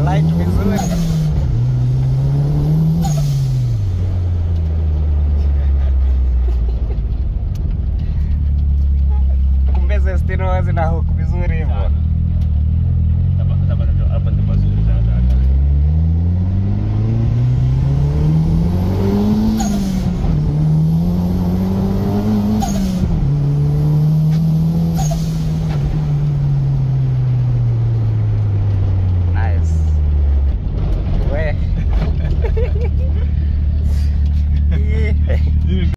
light vizuri. Kumbe Zestino zina hook vizuri hivyo.